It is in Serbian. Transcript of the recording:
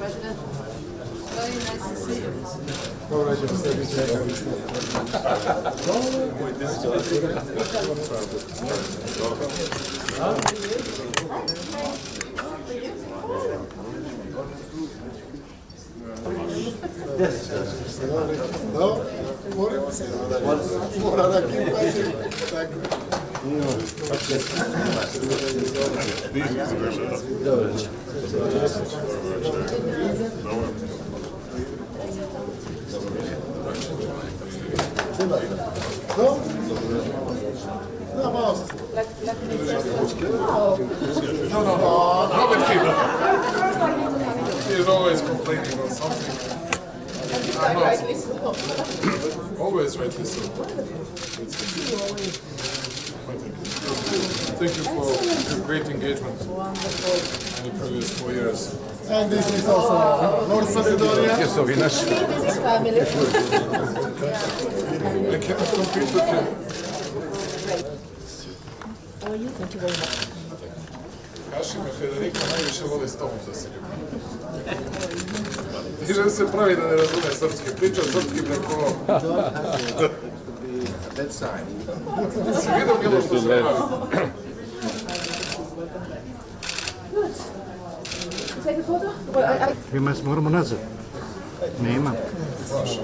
President. Very nice to see you. Robert Keeper. He's always complaining about something. I'm not. Always rightly so. Thank you for your great engagement in the previous 4 years. And this is also North Macedonia. This is family. I cannot compete with you. How are you? Thank you very much. Kaši me Federica najviše voli s tobom za sigurno. Diže se pravi da ne razume srpski, priča srpski preko... Si vidio Milo što se pravi? Take a photo? Vi moramo nazad. Nema. Vaša.